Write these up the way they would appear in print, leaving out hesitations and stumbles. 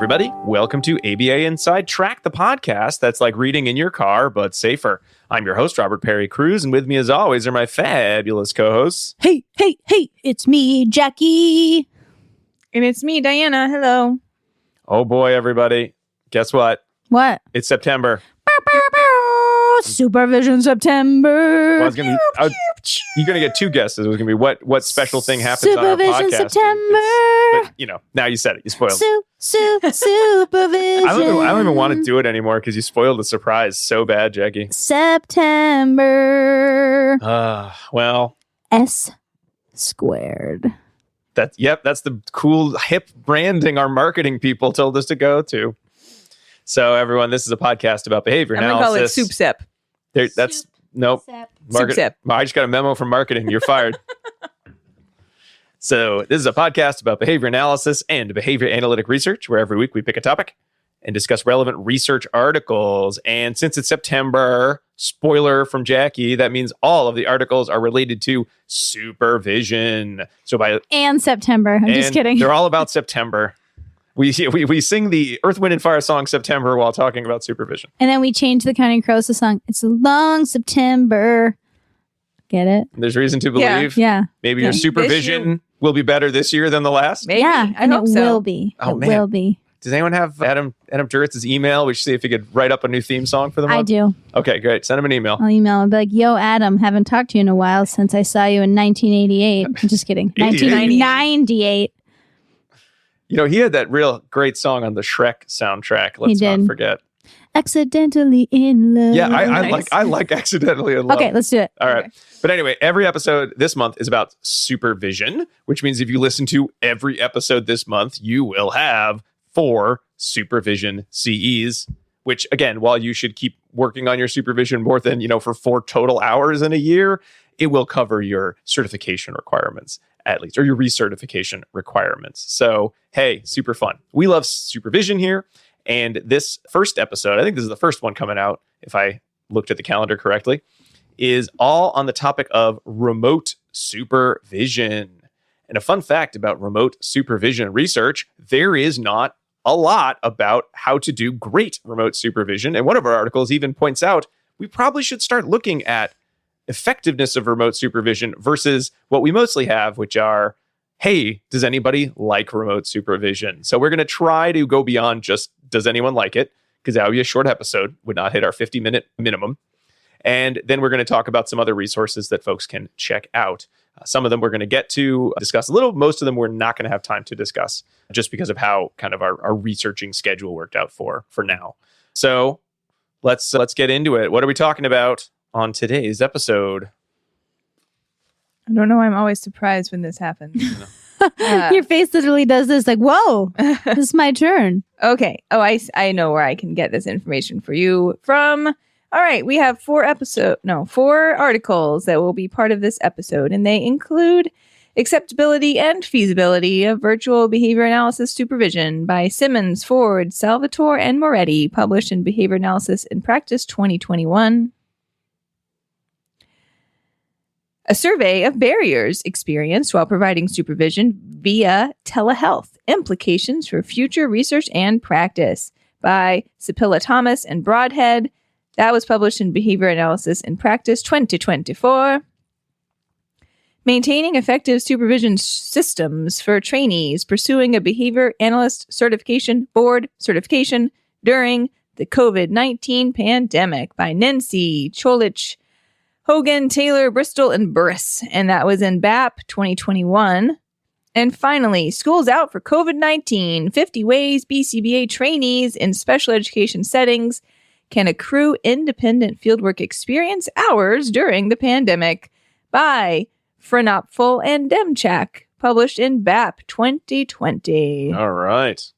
everybody. Welcome to ABA Inside Track, the podcast that's like reading in your car, but safer. I'm your host, Robert Perry Cruz, and with me, as always, are my fabulous co-hosts. Hey, it's me, Jackie. And it's me, Diana. Hello. Oh boy, everybody. Guess what? What? It's September. Supervision September. Well, you're going to get two guesses. It was going to be what special thing happens on our podcast. Supervision September. But, now you said it. You spoiled it. Supervision. I don't even want to do it anymore because you spoiled the surprise so bad, Jackie. September. Well. S squared. That's the cool, hip branding our marketing people told us to go to. So, everyone, this is a podcast about behavior analysis. I'm going to call it SUPSEP. Nope. SUPSEP. I just got a memo from marketing. You're fired. So, this is a podcast about behavior analysis and behavior analytic research, where every week we pick a topic and discuss relevant research articles. And since it's September, spoiler from Jackie, that means all of the articles are related to supervision. And September. I'm just kidding. They're all about September. We sing the Earth, Wind, and Fire song September while talking about supervision. And then we change the Counting Crows song. It's a long September. Get it? There's reason to believe. Yeah. Maybe your supervision will be better this year than the last. Maybe. Yeah, I hope so. Will be. Oh, it man. will be. Does anyone have Adam Juritz's email? We should see if he could write up a new theme song for the month. I do. Okay, great. Send him an email. I'll email him. Be like, yo, Adam, haven't talked to you in a while since I saw you in 1988. I'm just kidding. 1998. He had that real great song on the Shrek soundtrack. Let's not forget. Accidentally in love. Yeah, I like Accidentally in Love. Okay, let's do it. All right. But anyway, every episode this month is about supervision, which means if you listen to every episode this month, you will have 4 supervision CEs, which again, while you should keep working on your supervision more than, for 4 total hours in a year, it will cover your certification requirements at least, or your recertification requirements. So, hey, super fun. We love supervision here. And this first episode, I think this is the first one coming out, if I looked at the calendar correctly, is all on the topic of remote supervision. And a fun fact about remote supervision research, there is not a lot about how to do great remote supervision. And one of our articles even points out we probably should start looking at effectiveness of remote supervision versus what we mostly have, which are, hey, does anybody like remote supervision? So we're going to try to go beyond just, does anyone like it? Because that would be a short episode, would not hit our 50-minute minimum. And then we're going to talk about some other resources that folks can check out. Some of them we're going to get to discuss a little. Most of them we're not going to have time to discuss just because of how kind of our researching schedule worked out for now. So let's get into it. What are we talking about on today's episode? I don't know. I'm always surprised when this happens. Your face literally does this like, whoa, this is my turn. Okay. Oh, I know where I can get this information for you from. All right. We have 4 articles that will be part of this episode, and they include Acceptability and Feasibility of Virtual Behavior Analysis Supervision by Simmons, Ford, Salvatore, and Moretti, published in Behavior Analysis in Practice 2021. A survey of barriers experienced while providing supervision via telehealth, implications for future research and practice by Sapila Thomas and Broadhead. That was published in Behavior Analysis in Practice 2024. Maintaining effective supervision systems for trainees pursuing a behavior analyst certification board certification during the COVID-19 pandemic by Nancy Cholich, Hogan, Taylor, Bristol, and Burris. And that was in BAP 2021. And finally, Schools Out for COVID-19, 50 Ways BCBA Trainees in Special Education Settings Can Accrue Independent Fieldwork Experience Hours During the Pandemic by Frenopfel and Demchak, published in BAP 2020. All right.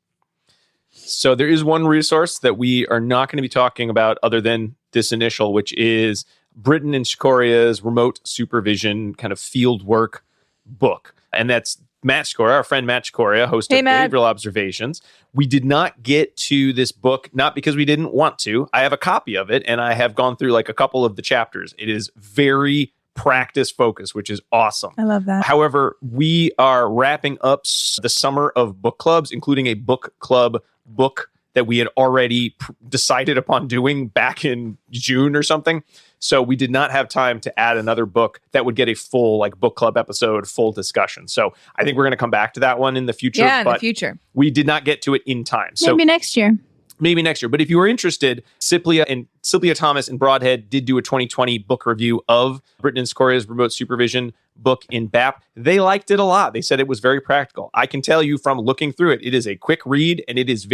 So there is one resource that we are not going to be talking about other than this initial, which is Britton and Shikoria's remote supervision kind of field work book. And that's Matt Shikoria, our friend Matt Shikoria, host of Behavioral Observations. We did not get to this book, not because we didn't want to. I have a copy of it, and I have gone through like a couple of the chapters. It is very practice focused, which is awesome. I love that. However, we are wrapping up the summer of book clubs, including a book club book that we had already decided upon doing back in June or something. So we did not have time to add another book that would get a full like book club episode, full discussion. So I think we're going to come back to that one in the future. Yeah, in the future. We did not get to it in time. So maybe next year. Maybe next year. But if you were interested, Ciplia Thomas and Broadhead did do a 2020 book review of Britton and Scoria's remote supervision book in BAP. They liked it a lot. They said it was very practical. I can tell you from looking through it, it is a quick read and it is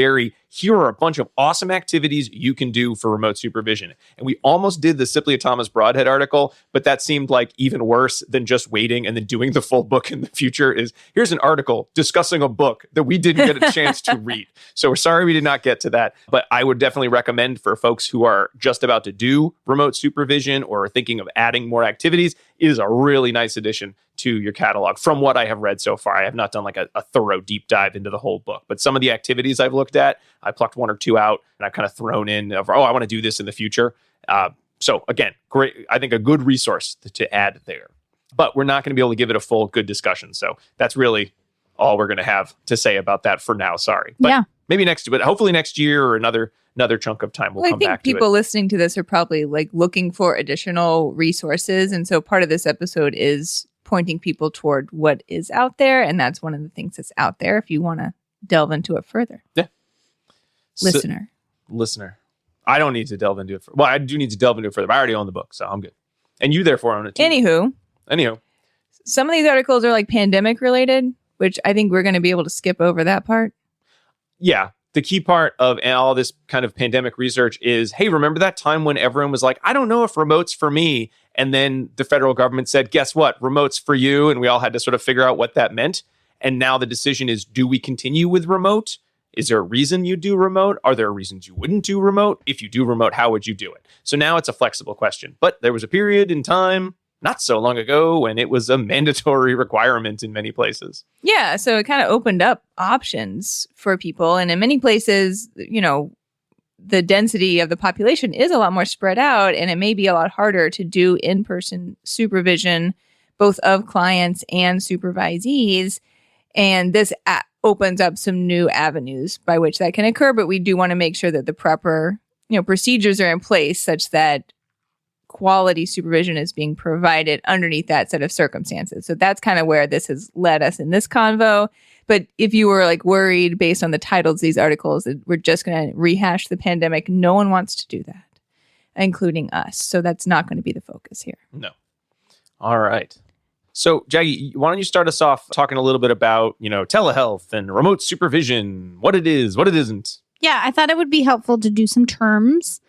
here are a bunch of awesome activities you can do for remote supervision. And we almost did the Ciplia Thomas Broadhead article, but that seemed like even worse than just waiting and then doing the full book in the future. Here's an article discussing a book that we didn't get a chance to read. So we're sorry we did not get to that, but I would definitely recommend for folks who are just about to do remote supervision or are thinking of adding more activities, it is a really nice addition to your catalog from what I have read so far. I have not done like a thorough deep dive into the whole book, but some of the activities I've looked at, I plucked one or two out and I've kind of thrown in I want to do this in the future. So again, great. I think a good resource to add there, but we're not going to be able to give it a full good discussion. So that's really all we're going to have to say about that for now. Sorry. But maybe but hopefully next year or another chunk of time we'll come back to it. I think people listening to this are probably like looking for additional resources. And so part of this episode is pointing people toward what is out there. And that's one of the things that's out there if you want to delve into it further. Yeah. Listener. I don't need to delve into it. Well, I do need to delve into it further. I already own the book, so I'm good. And you therefore own it too. Anywho. Some of these articles are like pandemic related, which I think we're going to be able to skip over that part. Yeah. The key part of all this kind of pandemic research is, hey, remember that time when everyone was like, I don't know if remote's for me. And then the federal government said, guess what? Remote's for you. And we all had to sort of figure out what that meant. And now the decision is, do we continue with remote? Is there a reason you do remote? Are there reasons you wouldn't do remote? If you do remote, how would you do it? So now it's a flexible question. But there was a period in time not so long ago when it was a mandatory requirement in many places. Yeah, so it kind of opened up options for people. And in many places, the density of the population is a lot more spread out, and it may be a lot harder to do in-person supervision, both of clients and supervisees. And this opens up some new avenues by which that can occur. But we do want to make sure that the proper, procedures are in place such that quality supervision is being provided underneath that set of circumstances. So that's kind of where this has led us in this convo. But if you were like worried based on the titles of these articles that we're just going to rehash the pandemic, no one wants to do that, including us. So that's not going to be the focus here. No. All right. So Jackie, why don't you start us off talking a little bit about, telehealth and remote supervision, what it is, what it isn't. Yeah, I thought it would be helpful to do some termies,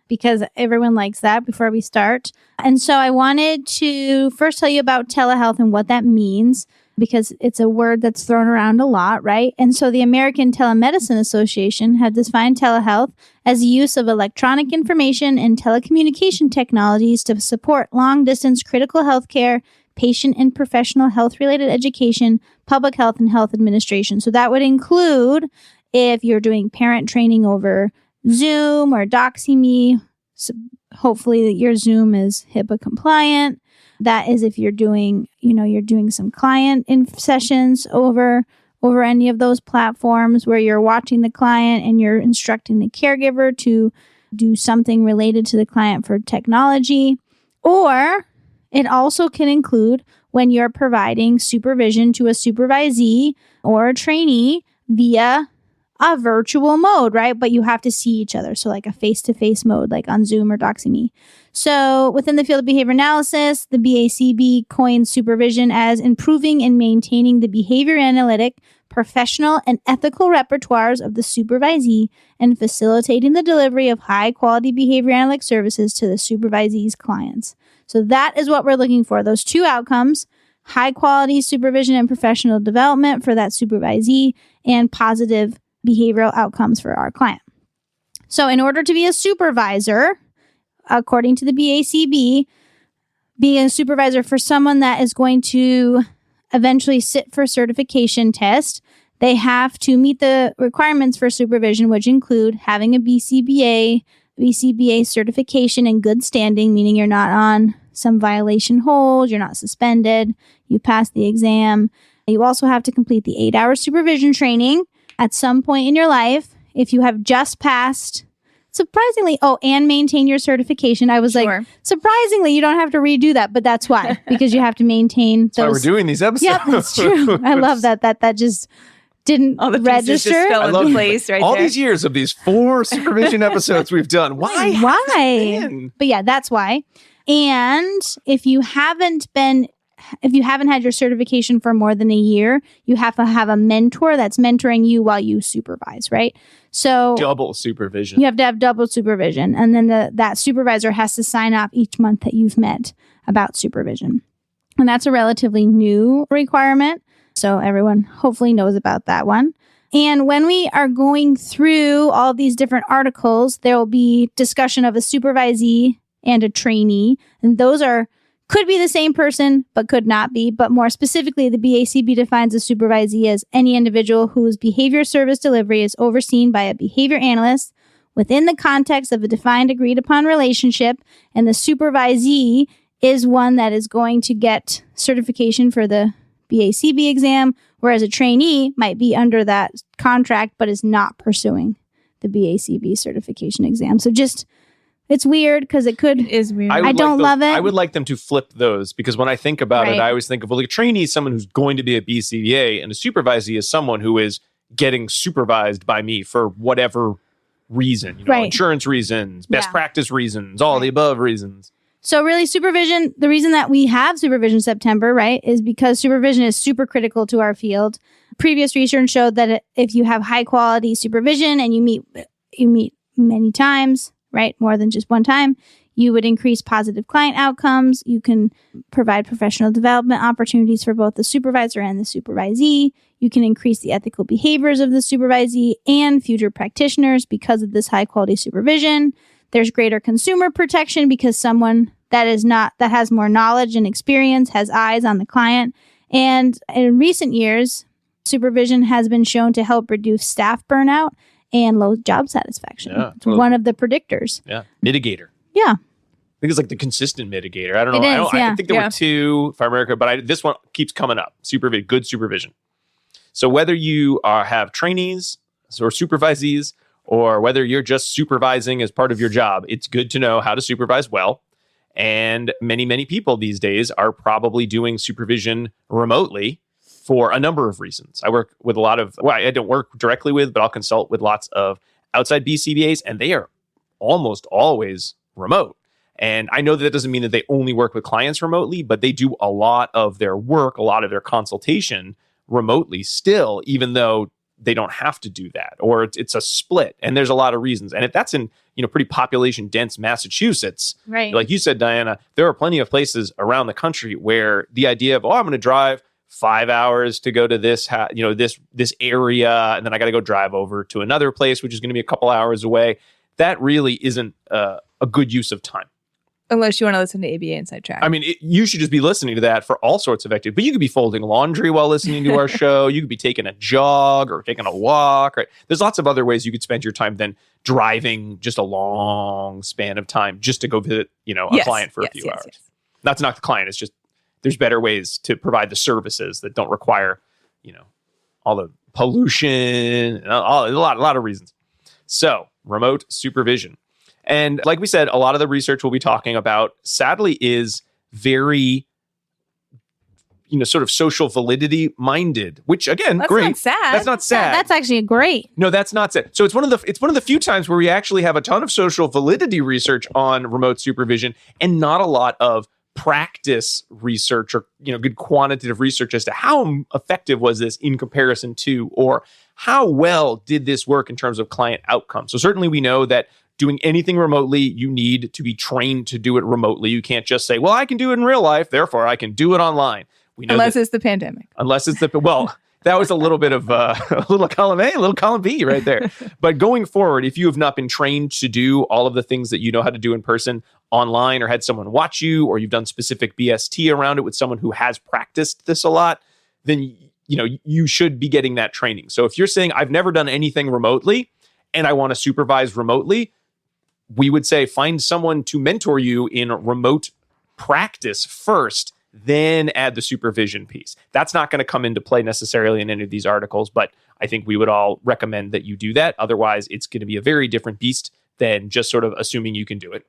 because everyone likes that before we start. And so I wanted to first tell you about telehealth and what that means, because it's a word that's thrown around a lot, right? And so the American Telemedicine Association had defined telehealth as the use of electronic information and telecommunication technologies to support long-distance critical health care, patient and professional health-related education, public health, and health administration. So that would include if you're doing parent training over Zoom or DoxyMe. So hopefully your Zoom is HIPAA compliant. That is if you're doing, you're doing some client sessions over any of those platforms where you're watching the client and you're instructing the caregiver to do something related to the client for technology. Or it also can include when you're providing supervision to a supervisee or a trainee via a virtual mode, right? But you have to see each other. So like a face-to-face mode, like on Zoom or DoxyMe. So within the field of behavior analysis, the BACB coins supervision as improving and maintaining the behavior analytic, professional, and ethical repertoires of the supervisee and facilitating the delivery of high-quality behavior analytic services to the supervisee's clients. So that is what we're looking for. Those two outcomes: high-quality supervision and professional development for that supervisee, and positive behavioral outcomes for our client. So in order to be a supervisor, according to the BACB, being a supervisor for someone that is going to eventually sit for certification test, they have to meet the requirements for supervision, which include having a BCBA certification in good standing, meaning you're not on some violation hold, you're not suspended, you passed the exam. You also have to complete the 8-hour supervision training at some point in your life, if you have just passed, surprisingly, and maintain your certification. I was like, surprisingly, you don't have to redo that, but that's why, because you have to maintain those. That's why we're doing these episodes. Yep, that's true. I love that just didn't all the register. Just fell into place right all there. these years of these 4 supervision episodes we've done. Why? But yeah, that's why. And if you haven't had your certification for more than a year, you have to have a mentor that's mentoring you while you supervise, right? So double supervision. You have to have double supervision. And then that supervisor has to sign off each month that you've met about supervision. And that's a relatively new requirement. So everyone hopefully knows about that one. And when we are going through all these different articles, there will be discussion of a supervisee and a trainee. And those could be the same person, but could not be. But more specifically, the BACB defines a supervisee as any individual whose behavior service delivery is overseen by a behavior analyst within the context of a defined agreed upon relationship. And the supervisee is one that is going to get certification for the BACB exam, whereas a trainee might be under that contract, but is not pursuing the BACB certification exam. So it's weird because it is weird. I don't love it. I would like them to flip those because when I think about it, I always think of, well, a trainee is someone who's going to be a BCBA and a supervisee is someone who is getting supervised by me for whatever reason, insurance reasons, best practice reasons, all the above reasons. So really supervision, the reason that we have Supervision September, right, is because supervision is super critical to our field. Previous research showed that if you have high quality supervision and you meet many times, right, more than just one time, you would increase positive client outcomes. You can provide professional development opportunities for both the supervisor and the supervisee. You can increase the ethical behaviors of the supervisee and future practitioners because of this high quality supervision. There's greater consumer protection because someone that has more knowledge and experience has eyes on the client. And in recent years, supervision has been shown to help reduce staff burnout and low job satisfaction. Yeah, it's one of the predictors. Yeah. Mitigator. Yeah. I think it's like the consistent mitigator. I don't know. I think there were 2, if I remember, but this one keeps coming up. Good supervision. So whether you have trainees or supervisees, or whether you're just supervising as part of your job, it's good to know how to supervise well. And many, many people these days are probably doing supervision remotely for a number of reasons. I work with I don't work directly with, but I'll consult with lots of outside BCBAs, and they are almost always remote. And I know that doesn't mean that they only work with clients remotely, but they do a lot of their work, a lot of their consultation remotely still, even though they don't have to do that, or it's a split. And there's a lot of reasons. And if that's in, pretty population dense Massachusetts, right? Like you said, Diana, there are plenty of places around the country where the idea of, I'm going to drive 5 hours to go to this area, and then I got to go drive over to another place, which is going to be a couple hours away. That really isn't a good use of time. Unless you want to listen to ABA Inside Track. I mean, you should just be listening to that for all sorts of activities. But you could be folding laundry while listening to our show. You could be taking a jog or taking a walk. Right? There's lots of other ways you could spend your time than driving just a long span of time just to go visit, a client for a few hours. Yes. Not to knock the client. It's just there's better ways to provide the services that don't require, all the pollution and a lot of reasons. So remote supervision. And like we said, a lot of the research we'll be talking about, sadly, is very, sort of social validity minded, which again, that's great. Not sad. That's not sad. That's actually great. No, that's not sad. So it's one of the few times where we actually have a ton of social validity research on remote supervision and not a lot of practice research or, good quantitative research as to how effective was this in comparison to, or how well did this work in terms of client outcomes. So certainly we know that doing anything remotely, you need to be trained to do it remotely. You can't just say, well, I can do it in real life, therefore I can do it online. We know unless it's the pandemic. Unless it's that was a little bit of a little column A, a little column B right there. But going forward, if you have not been trained to do all of the things that you know how to do in person online, or had someone watch you, or you've done specific BST around it with someone who has practiced this a lot, then you should be getting that training. So if you're saying, I've never done anything remotely and I want to supervise remotely, we would say find someone to mentor you in remote practice first, then add the supervision piece. That's not going to come into play necessarily in any of these articles, but I think we would all recommend that you do that. Otherwise, it's going to be a very different beast than just sort of assuming you can do it.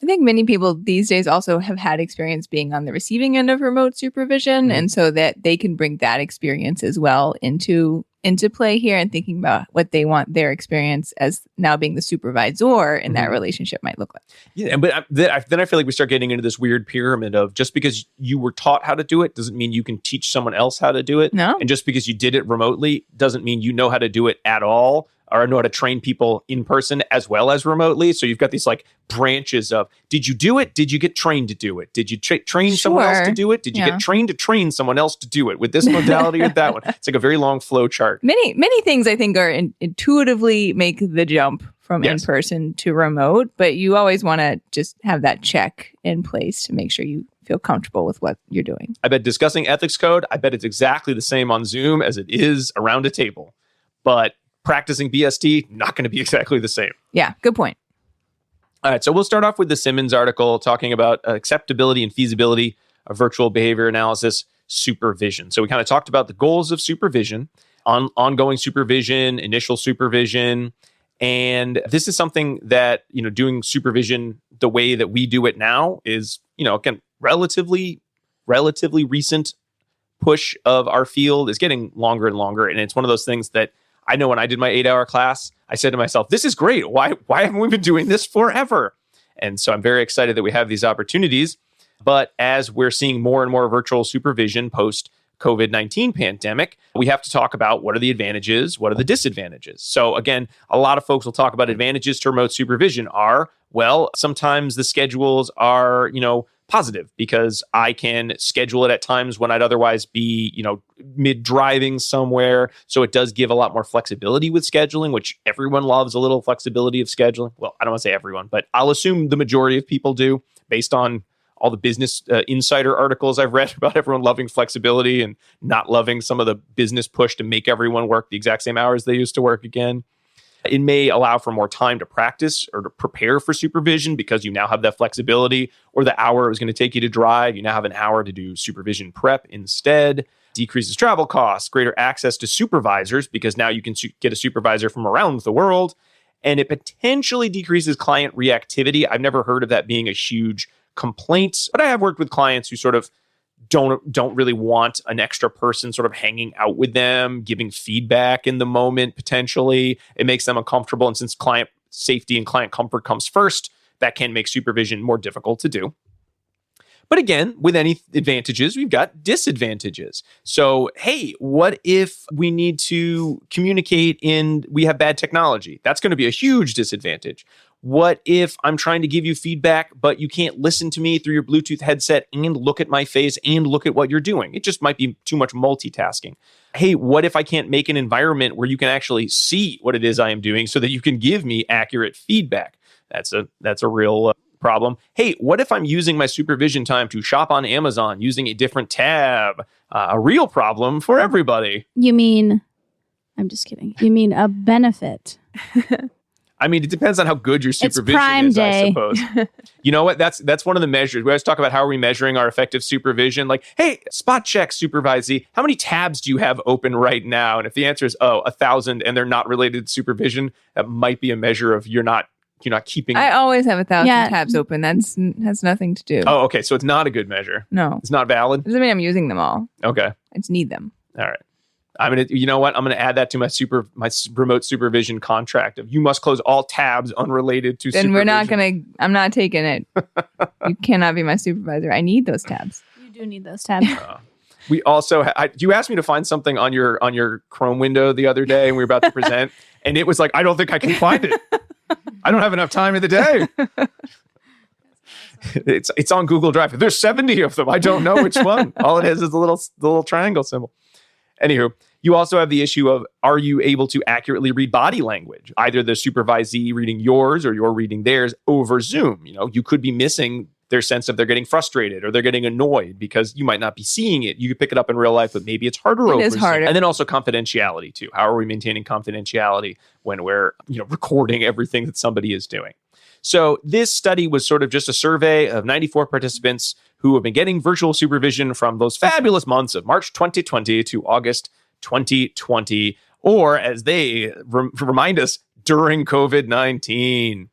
I think many people these days also have had experience being on the receiving end of remote supervision. And so that they can bring that experience as well into play here and thinking about what they want their experience as now being the supervisor in that relationship might look like. Yeah, but then I feel like we start getting into this weird pyramid of just because you were taught how to do it doesn't mean you can teach someone else how to do it. No. And just because you did it remotely doesn't mean you know how to do it at all or know how to train people in person as well as remotely. So you've got these like branches of, did you do it? Did you get trained to do it? Did you train someone else to do it? Did you get trained to train someone else to do it with this modality or that one? It's like a very long flow chart. Many things I think are intuitively make the jump from in-person to remote, but you always want to just have that check in place to make sure you feel comfortable with what you're doing. I bet discussing ethics code, I bet it's exactly the same on Zoom as it is around a table. But practicing BST, not going to be exactly the same. Yeah, good point. All right, so we'll start off with the Simmons article talking about acceptability and feasibility of virtual behavior analysis supervision. So we kind of talked about the goals of supervision, ongoing supervision, initial supervision, and this is something that, doing supervision the way that we do it now is, again, relatively recent push of our field is getting longer and longer. And it's one of those things that I know when I did my 8-hour class, I said to myself, this is great. Why haven't we been doing this forever? And so I'm very excited that we have these opportunities. But as we're seeing more and more virtual supervision post COVID-19 pandemic, we have to talk about what are the advantages, what are the disadvantages. So again, a lot of folks will talk about advantages to remote supervision are, well, sometimes the schedules are, positive because I can schedule it at times when I'd otherwise be, mid-driving somewhere. So it does give a lot more flexibility with scheduling, which everyone loves a little flexibility of scheduling. Well, I don't want to say everyone, but I'll assume the majority of people do based on all the business insider articles I've read about everyone loving flexibility and not loving some of the business push to make everyone work the exact same hours they used to work again. It may allow for more time to practice or to prepare for supervision because you now have that flexibility, or the hour it was going to take you to drive, you now have an hour to do supervision prep instead. Decreases travel costs, greater access to supervisors because now you can get a supervisor from around the world, and it potentially decreases client reactivity. I've never heard of that being a huge complaint, but I have worked with clients who sort of don't really want an extra person sort of hanging out with them, giving feedback in the moment, potentially. It makes them uncomfortable. And since client safety and client comfort comes first, that can make supervision more difficult to do. But again, with any advantages, we've got disadvantages. So, hey, what if we need to communicate and we have bad technology? That's going to be a huge disadvantage. What if I'm trying to give you feedback, but you can't listen to me through your Bluetooth headset and look at my face and look at what you're doing? It just might be too much multitasking. Hey, what if I can't make an environment where you can actually see what it is I am doing so that you can give me accurate feedback? That's a real problem. Hey, what if I'm using my supervision time to shop on Amazon using a different tab? A real problem for everybody. You mean, I'm just kidding. You mean a benefit? I mean, it depends on how good your supervision is, I suppose. You know what? That's one of the measures. We always talk about how are we measuring our effective supervision. Like, hey, spot check, supervisee. How many tabs do you have open right now? And if the answer is, 1,000, and they're not related to supervision, that might be a measure of you're not keeping. I always have 1,000 tabs open. That's has nothing to do. Oh, okay. So it's not a good measure. No. It's not valid? Doesn't mean I'm using them all. Okay. I just need them. All right. You know what? I'm going to add that to my remote supervision contract of you must close all tabs unrelated to supervision. Then I'm not taking it. You cannot be my supervisor. I need those tabs. You do need those tabs. We also, you asked me to find something on your Chrome window the other day and we were about to present and it was like, I don't think I can find it. I don't have enough time in the day. It's on Google Drive. There's 70 of them. I don't know which one. All it is the little triangle symbol. Anywho, you also have the issue of, are you able to accurately read body language? Either the supervisee reading yours or you're reading theirs over Zoom. You could be missing their sense of they're getting frustrated or they're getting annoyed because you might not be seeing it. You could pick it up in real life, but maybe it's harder over Zoom. And then also confidentiality too. How are we maintaining confidentiality when we're, recording everything that somebody is doing? So this study was sort of just a survey of 94 participants who have been getting virtual supervision from those fabulous months of March 2020 to August 2020, or as they remind us, during COVID-19.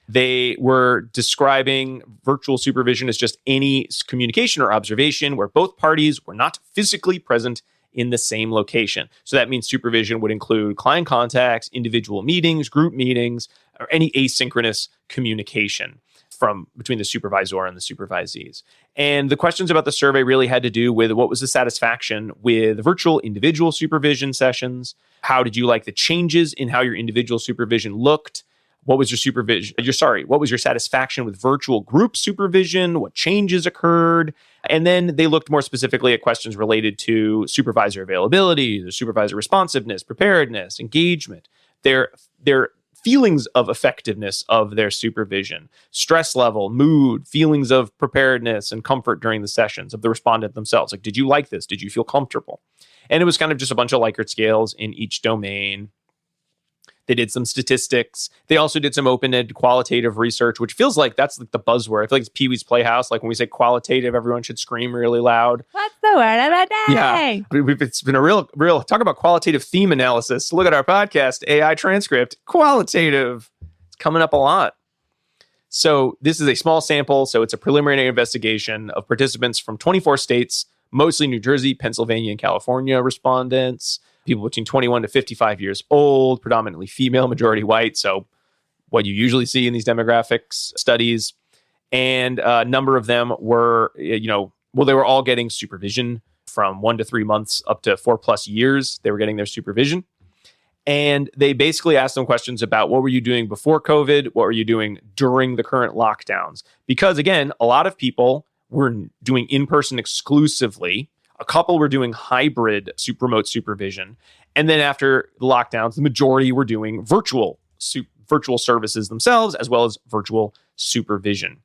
They were describing virtual supervision as just any communication or observation where both parties were not physically present in the same location. So that means supervision would include client contacts, individual meetings, group meetings, or any asynchronous communication from between the supervisor and the supervisees. And the questions about the survey really had to do with what was the satisfaction with virtual individual supervision sessions? How did you like the changes in how your individual supervision looked? What was what was your satisfaction with virtual group supervision? What changes occurred? And then they looked more specifically at questions related to supervisor availability, the supervisor responsiveness, preparedness, engagement, their feelings of effectiveness of their supervision, stress level, mood, feelings of preparedness and comfort during the sessions of the respondent themselves. Like, did you like this? Did you feel comfortable? And it was kind of just a bunch of Likert scales in each domain. They did some statistics. They also did some open-ended qualitative research, which feels like that's like the buzzword. I feel like it's Pee-wee's Playhouse. Like when we say qualitative, everyone should scream really loud. What's the word of the day? Yeah, it's been a real talk about qualitative theme analysis. Look at our podcast, AI transcript, qualitative. It's coming up a lot. So this is a small sample. So it's a preliminary investigation of participants from 24 states, mostly New Jersey, Pennsylvania, and California respondents. People between 21 to 55 years old, predominantly female, majority white. So what you usually see in these demographics studies. And a number of them were, they were all getting supervision from 1 to 3 months up to 4+ years. They were getting their supervision. And they basically asked them questions about what were you doing before COVID? What were you doing during the current lockdowns? Because again, a lot of people were doing in-person exclusively. A couple were doing hybrid remote supervision. And then after the lockdowns, the majority were doing virtual services themselves, as well as virtual supervision.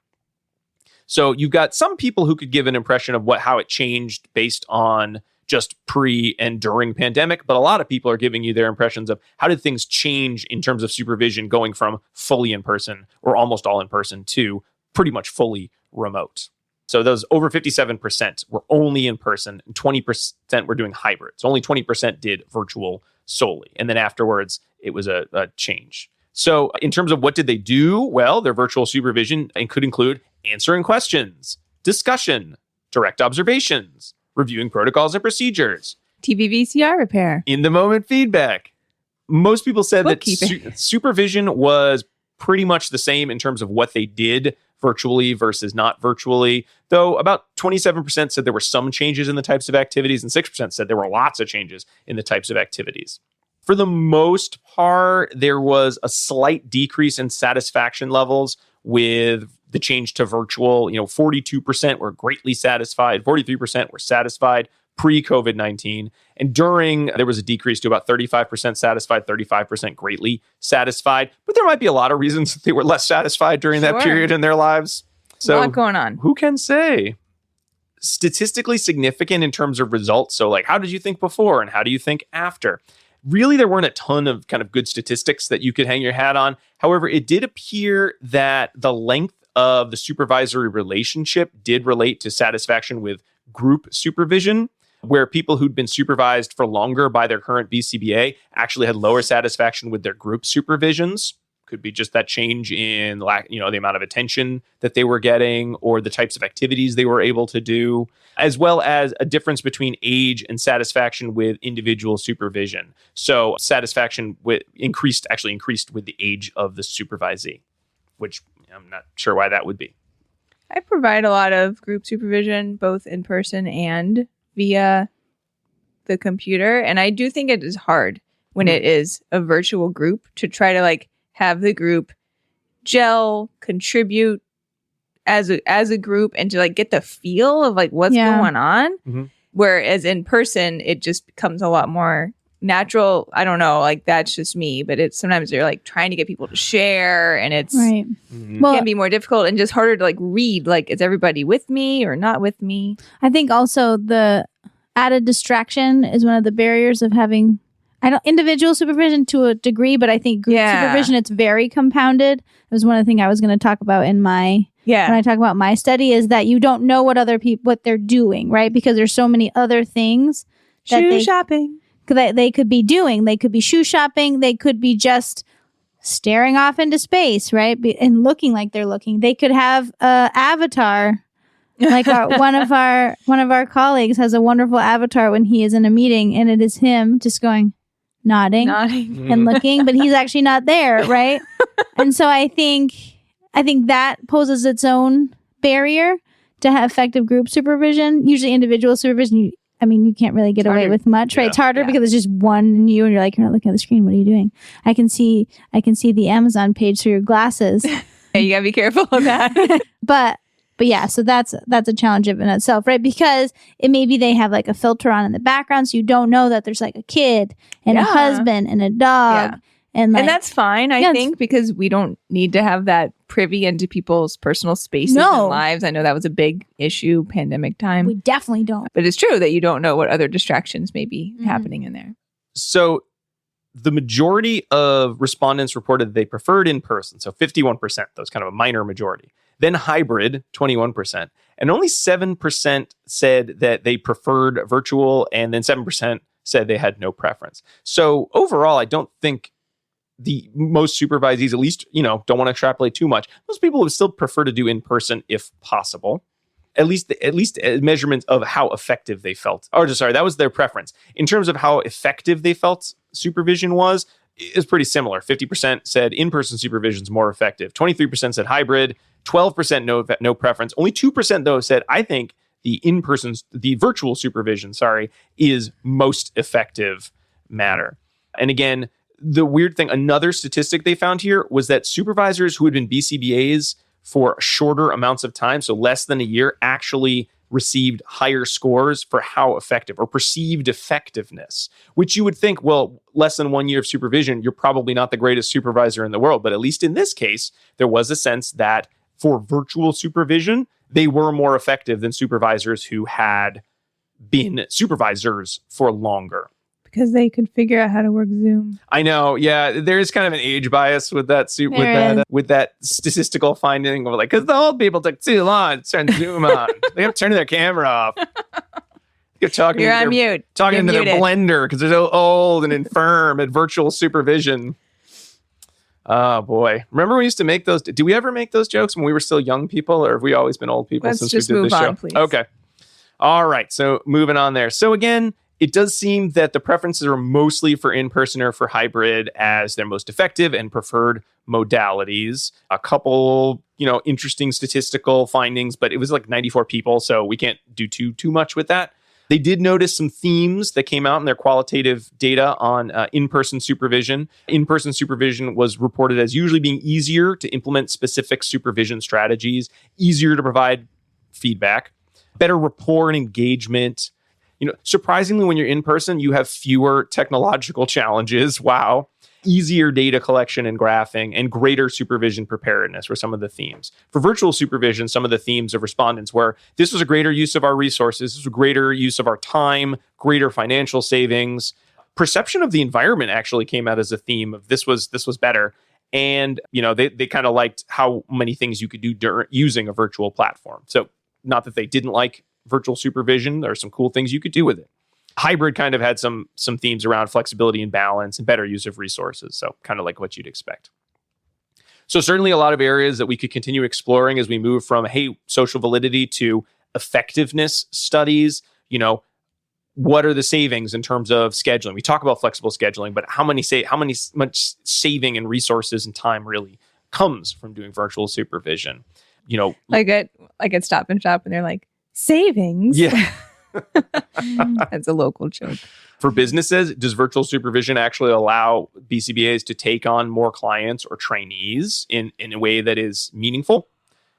So you've got some people who could give an impression of how it changed based on just pre and during pandemic, but a lot of people are giving you their impressions of how did things change in terms of supervision going from fully in person or almost all in person to pretty much fully remote. So those over 57% were only in person and 20% were doing hybrid. So only 20% did virtual solely. And then afterwards, it was a change. So in terms of what did they do? Well, their virtual supervision could include answering questions, discussion, direct observations, reviewing protocols and procedures, TV VCR repair, in-the-moment feedback. Most people said that supervision was pretty much the same in terms of what they did virtually versus not virtually, though about 27% said there were some changes in the types of activities and 6% said there were lots of changes in the types of activities. For the most part, there was a slight decrease in satisfaction levels with the change to virtual. 42% were greatly satisfied, 43% were satisfied pre-COVID-19. And during, there was a decrease to about 35% satisfied, 35% greatly satisfied. But there might be a lot of reasons that they were less satisfied during that period in their lives. So a lot going on. Who can say? Statistically significant in terms of results. So like, how did you think before and how do you think after? Really, there weren't a ton of kind of good statistics that you could hang your hat on. However, it did appear that the length of the supervisory relationship did relate to satisfaction with group supervision, where people who'd been supervised for longer by their current BCBA actually had lower satisfaction with their group supervisions. Could be just that change in the amount of attention that they were getting or the types of activities they were able to do, as well as a difference between age and satisfaction with individual supervision. So satisfaction increased with the age of the supervisee, which I'm not sure why that would be. I provide a lot of group supervision, both in person and via the computer. And I do think it is hard when it is a virtual group to try to have the group gel, contribute as a group and to get the feel of what's going on. Mm-hmm. Whereas in person, it just becomes a lot more natural. I don't know, that's just me, but it's sometimes they're trying to get people to share and it's right. Mm-hmm. Well, can be more difficult and just harder to read, is everybody with me or not with me? I think also the added distraction is one of the barriers of having individual supervision to a degree, but I think group supervision, it's very compounded. It was one of the things I was going to talk about in my Yeah. when I talk about my study, is that you don't know what other people, what they're doing, right? Because there's so many other things Shopping. that they could be doing. They could be shoe shopping. They could be just staring off into space, right? And looking like they're looking. They could have a avatar. Like one of our colleagues has a wonderful avatar when he is in a meeting, and it is him just going, nodding and looking, but he's actually not there, right? And so I think that poses its own barrier to have effective group supervision. Usually individual supervision, you can't really get away with much, right? It's harder because it's just one and you're like, you're not looking at the screen. What are you doing? I can see the Amazon page through your glasses. Yeah, you gotta be careful of that. But yeah, so that's a challenge in itself, right? Because it maybe they have like a filter on in the background, so you don't know that there's like a kid and a husband and a dog. Yeah. And that's fine, I think, because we don't need to have that privy into people's personal spaces and lives. I know that was a big issue pandemic time. We definitely don't. But it's true that you don't know what other distractions may be happening in there. So the majority of respondents reported they preferred in person. So 51%, that was kind of a minor majority. Then hybrid, 21%. And only 7% said that they preferred virtual. And then 7% said they had no preference. So overall, I don't think the most supervisees, at least, don't want to extrapolate too much. Most people would still prefer to do in person if possible. At least a measurement of how effective they felt. That was their preference. In terms of how effective they felt supervision was, is pretty similar. 50% said in-person supervision is more effective. 23% said hybrid. 12% no preference. Only 2% though said, I think the virtual supervision, is most effective matter. And again, the weird thing, another statistic they found here was that supervisors who had been BCBAs for shorter amounts of time, so less than a year, actually received higher scores for how effective or perceived effectiveness, which you would think, well, less than 1 year of supervision, you're probably not the greatest supervisor in the world. But at least in this case, there was a sense that for virtual supervision, they were more effective than supervisors who had been supervisors for longer. Because they could figure out how to work Zoom. I know, yeah. There is kind of an age bias with that with that statistical finding of because the old people took too long to turn Zoom on. They have to turn their camera off. You're on mute. Talking into their blender because they're so old and infirm at virtual supervision. Oh boy! Remember we used to make those? Did we ever make those jokes when we were still young people, or have we always been old people since we did this show? On, please. Okay. All right. So moving on there. So again, it does seem that the preferences are mostly for in-person or for hybrid as their most effective and preferred modalities. A couple, interesting statistical findings, but it was like 94 people, so we can't do too much with that. They did notice some themes that came out in their qualitative data on in-person supervision. In-person supervision was reported as usually being easier to implement specific supervision strategies, easier to provide feedback, better rapport and engagement. Surprisingly, when you're in person, you have fewer technological challenges. Wow. Easier data collection and graphing, and greater supervision preparedness were some of the themes. For virtual supervision, some of the themes of respondents were, this was a greater use of our resources, this was a greater use of our time, greater financial savings. Perception of the environment actually came out as a theme of this was better. And, they kind of liked how many things you could do using a virtual platform. So not that they didn't like virtual supervision, there are some cool things you could do with it. Hybrid kind of had some themes around flexibility and balance and better use of resources. So kind of like what you'd expect. So certainly a lot of areas that we could continue exploring as we move from, social validity to effectiveness studies. What are the savings in terms of scheduling? We talk about flexible scheduling, but how much saving in resources and time really comes from doing virtual supervision? Like at Stop and Shop, and they're like, savings? Yeah. That's a local joke. For businesses, does virtual supervision actually allow BCBAs to take on more clients or trainees in a way that is meaningful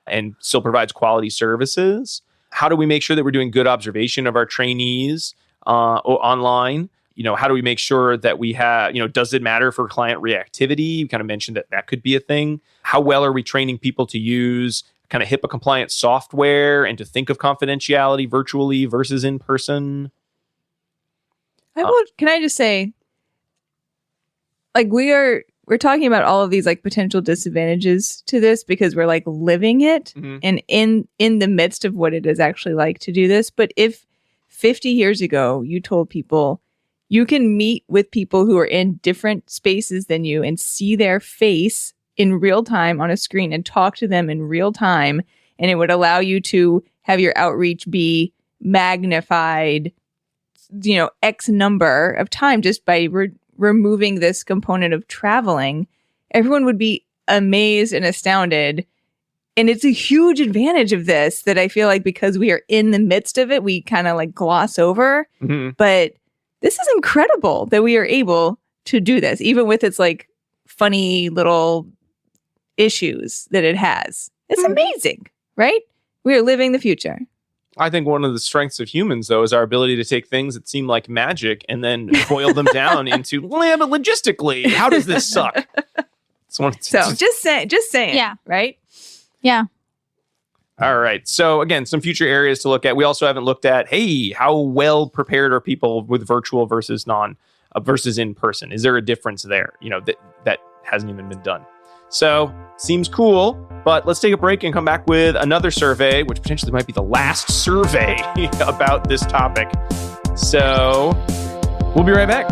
and still provides quality services? How do we make sure that we're doing good observation of our trainees online? How do we make sure that we have, does it matter for client reactivity? You kind of mentioned that could be a thing. How well are we training people to use kind of HIPAA compliant software and to think of confidentiality virtually versus in person? Can I just say, we are we're talking about all of these like potential disadvantages to this because we're like living it and in the midst of what it is actually like to do this. But if 50 years ago you told people you can meet with people who are in different spaces than you and see their face in real time on a screen and talk to them in real time, and it would allow you to have your outreach be magnified, X number of time just by removing this component of traveling, everyone would be amazed and astounded. And it's a huge advantage of this that I feel like because we are in the midst of it, we kind of like gloss over. But this is incredible that we are able to do this, even with its like funny little issues that it has. It's amazing, right? We are living the future. I think one of the strengths of humans, though, is our ability to take things that seem like magic and then boil them down into, well, yeah, but logistically, how does this suck? So just saying, Yeah. right? Yeah. All right. So again, some future areas to look at. We also haven't looked at, hey, how well prepared are people with virtual versus versus in person? Is there a difference there? That hasn't even been done. So seems cool, but let's take a break and come back with another survey, which potentially might be the last survey about this topic. So we'll be right back.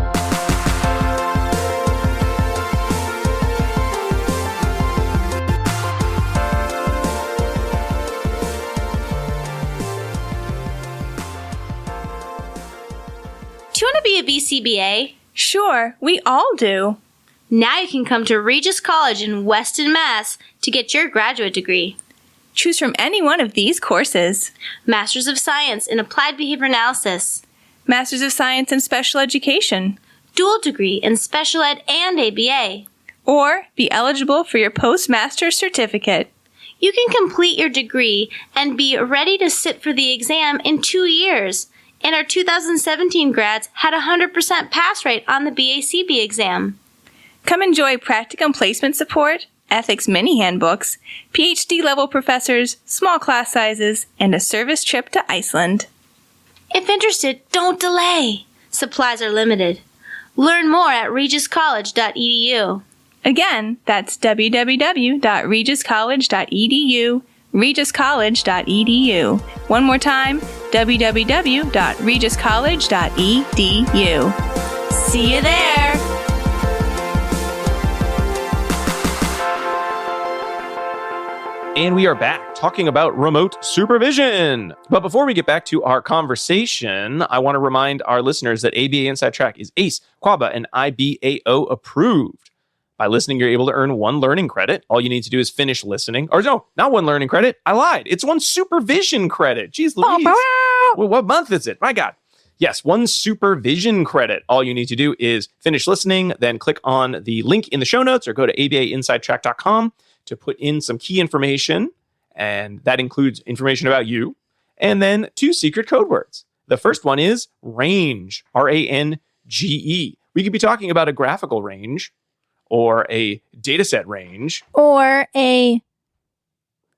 Do you want to be a BCBA? Sure, we all do. Now you can come to Regis College in Weston, Mass. to get your graduate degree. Choose from any one of these courses. Masters of Science in Applied Behavior Analysis. Masters of Science in Special Education. Dual degree in Special Ed and ABA. Or be eligible for your postmaster's certificate. You can complete your degree and be ready to sit for the exam in 2 years. And our 2017 grads had a 100% pass rate on the BACB exam. Come enjoy practicum placement support, ethics mini handbooks, PhD level professors, small class sizes, and a service trip to Iceland. If interested, don't delay. Supplies are limited. Learn more at regiscollege.edu. Again, that's www.regiscollege.edu, regiscollege.edu. One more time, www.regiscollege.edu. See you there! And we are back talking about remote supervision. But before we get back to our conversation, I want to remind our listeners that ABA Inside Track is ACE, QABA, and IBAO approved. By listening, you're able to earn 1 learning credit. All you need to do is finish listening. Or no, not 1 learning credit. I lied. It's 1 supervision credit. Jeez Louise. Well, what month is it? My God. Yes, 1 supervision credit. All you need to do is finish listening, then click on the link in the show notes or go to abainsidetrack.com to put in some key information. And that includes information about you. And then 2 secret code words. The first one is range, R-A-N-G-E. We could be talking about a graphical range, or a dataset range, or a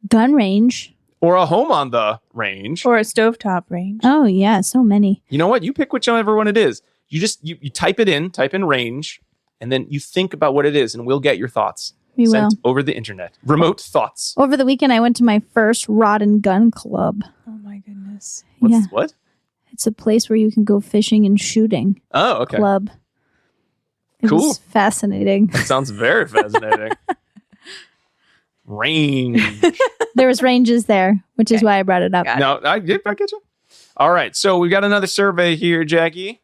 gun range, or a home on the range, Or a stovetop range. Oh yeah, so many. You know what? You pick whichever one it is. You just you type it in, type in range, and then you think about what it is, and we'll get your thoughts We will. sent over the internet. Remote thoughts. Over the weekend, I went to my first rod and gun club. Oh my goodness. What? It's a place where you can go fishing and shooting. Oh, okay. Club. It Cool. was fascinating. That sounds very fascinating. Range. There was ranges there, which is why I brought it up. Got it. No, I get you. All right. So we've got another survey here, Jackie.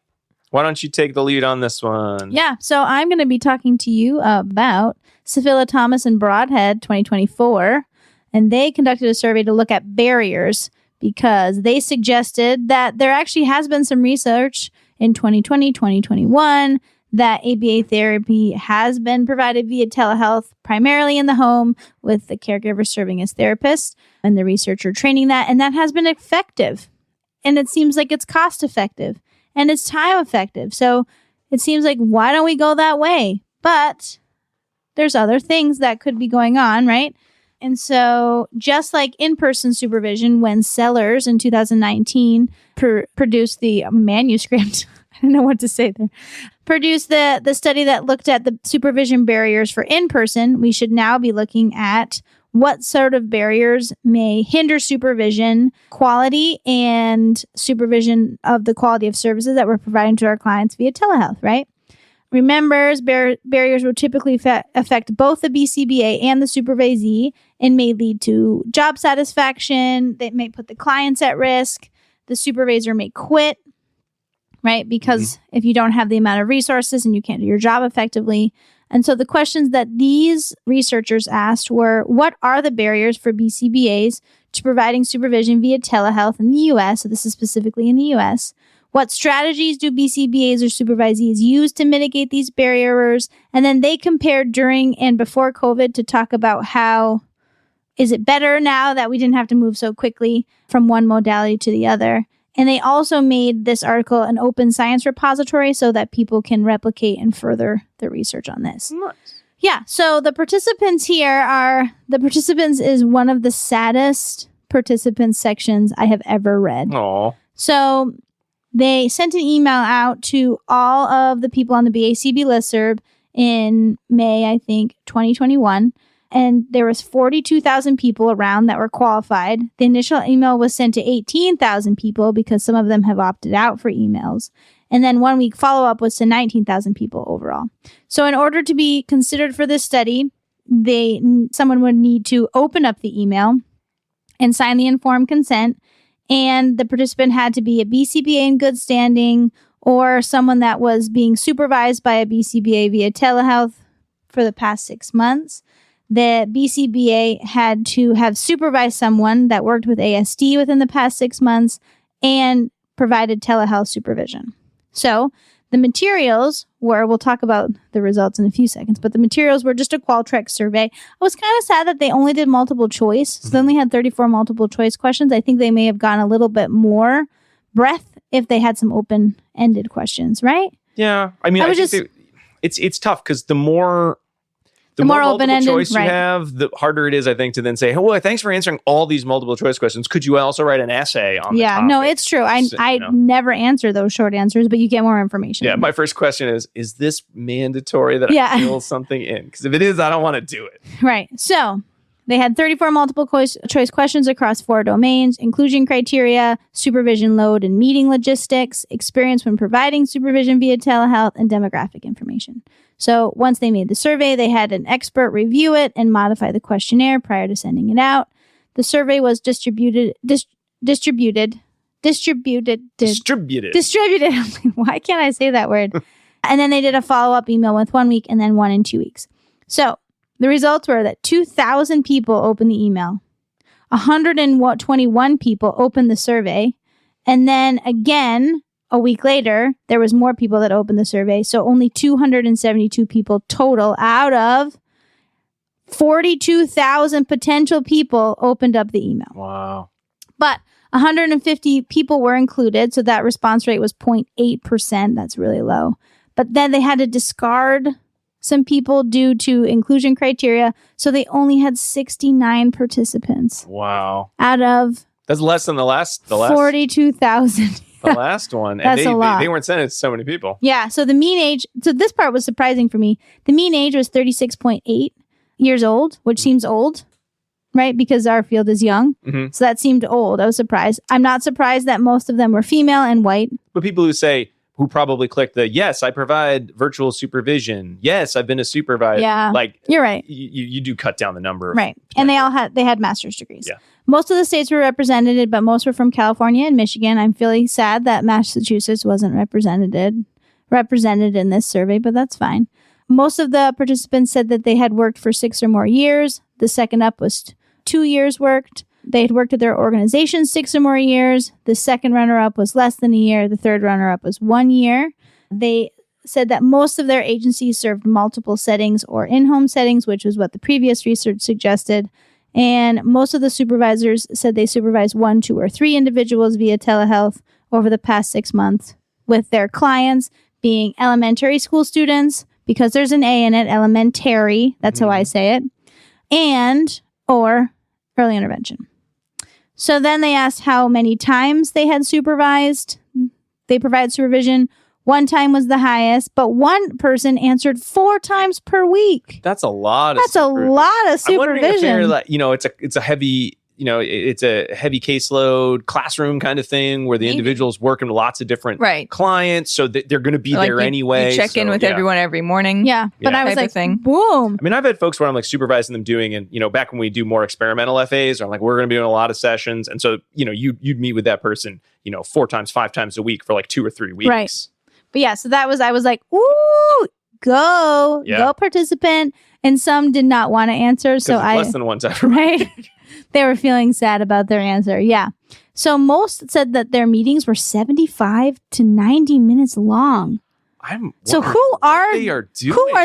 Why don't you take the lead on this one? Yeah, so I'm going to be talking to you about Sophia Thomas and Broadhead 2024, and they conducted a survey to look at barriers because they suggested that there actually has been some research in 2020, 2021, that ABA therapy has been provided via telehealth, primarily in the home, with the caregiver serving as therapist and the researcher training that, and that has been effective. And it seems like it's cost effective and it's time effective. So it seems like, why don't we go that way? But there's other things that could be going on, right? And so just like in-person supervision, when Sellers in 2019 produced the manuscript, I don't know what to say there. Produced the study that looked at the supervision barriers for in-person. We should now be looking at what sort of barriers may hinder supervision quality and supervision of the quality of services that we're providing to our clients via telehealth, right? Remember, barriers will typically affect both the BCBA and the supervisee and may lead to job satisfaction. They may put the clients at risk. The supervisor may quit, right? Because if you don't have the amount of resources and you can't do your job effectively. And so the questions that these researchers asked were, what are the barriers for BCBAs to providing supervision via telehealth in the U.S.? So this is specifically in the U.S. What strategies do BCBAs or supervisees use to mitigate these barriers? And then they compared during and before COVID to talk about how is it better now that we didn't have to move so quickly from one modality to the other? And they also made this article an open science repository so that people can replicate and further the research on this. Nice. Yeah. So the participants is one of the saddest participants sections I have ever read. Aw. So they sent an email out to all of the people on the BACB listserv in May, I think, 2021. And there was 42,000 people around that were qualified. The initial email was sent to 18,000 people because some of them have opted out for emails. And then 1 week follow-up was to 19,000 people overall. So in order to be considered for this study, someone would need to open up the email and sign the informed consent. And the participant had to be a BCBA in good standing or someone that was being supervised by a BCBA via telehealth for the past 6 months. The BCBA had to have supervised someone that worked with ASD within the past 6 months and provided telehealth supervision. So the materials were, we'll talk about the results in a few seconds, but the materials were just a Qualtrics survey. I was kind of sad that they only did multiple choice. So they only had 34 multiple choice questions. I think they may have gone a little bit more breadth if they had some open-ended questions, right? Yeah. I mean, it's tough because the more multiple open-ended choice you have, the harder it is, I think, to then say, oh, well, thanks for answering all these multiple choice questions. Could you also write an essay on the topic? No, it's true. I never answer those short answers, but you get more information. Yeah, my first question is this mandatory that I fill something in? Because if it is, I don't want to do it. Right. So they had 34 multiple choice questions across 4 domains: inclusion criteria, supervision load and meeting logistics, experience when providing supervision via telehealth, and demographic information. So once they made the survey, they had an expert review it and modify the questionnaire prior to sending it out. The survey was distributed. Distributed. Why can't I say that word? And then they did a follow-up email with 1 week and then one in 2 weeks. So the results were that 2,000 people opened the email. 121 people opened the survey. And then again, a week later, there was more people that opened the survey. So only 272 people total out of 42,000 potential people opened up the email. Wow. But 150 people were included. So that response rate was 0.8%. That's really low. But then they had to discard some people due to inclusion criteria. So they only had 69 participants. Wow. Out of... That's less than the last 42,000. The last one. That's a lot. They weren't sending it to so many people. Yeah. So the mean age, so this part was surprising for me. The mean age was 36.8 years old, which seems old, right? Because our field is young. Mm-hmm. So that seemed old. I was surprised. I'm not surprised that most of them were female and white. But people who probably clicked the, yes, I provide virtual supervision. Yes, I've been a supervisor. Yeah. Like, you're right. You do cut down the number. Right. And they had master's degrees. Yeah. Most of the states were represented, but most were from California and Michigan. I'm feeling sad that Massachusetts wasn't represented in this survey, but that's fine. Most of the participants said that they had worked for 6 or more years. The second up was 2 years worked. They had worked at their organization 6 or more years. The second runner-up was less than a year. The third runner-up was 1 year. They said that most of their agencies served multiple settings or in-home settings, which was what the previous research suggested. And most of the supervisors said they supervised 1, 2, or 3 individuals via telehealth over the past 6 months, with their clients being elementary school students, because there's an A in it, elementary, that's how I say it, and or early intervention. So then they asked how many times they had supervised. They provided supervision, One time was the highest, but one person answered 4 times per week. That's a lot. That's a lot of I'm wondering if supervision. they're like, it's a heavy, it's a heavy caseload classroom kind of thing where the Maybe. individual's working with lots of different Right. clients, so that they're going to be Like there you, anyway. You check in so, with yeah. everyone every morning. Yeah, but Yeah. I was Type of like, thing. boom. I mean, I've had folks where I'm like supervising them doing, and back when we do more experimental FAs, or I'm like, we're going to be doing a lot of sessions, and so you'd meet with that person, 4 times, 5 times a week for like 2 or 3 weeks. Right. But yeah, so I was like, ooh, go participant. And some did not want to answer. So less than one time. right. They were feeling sad about their answer. Yeah. So most said that their meetings were 75 to 90 minutes long. So who are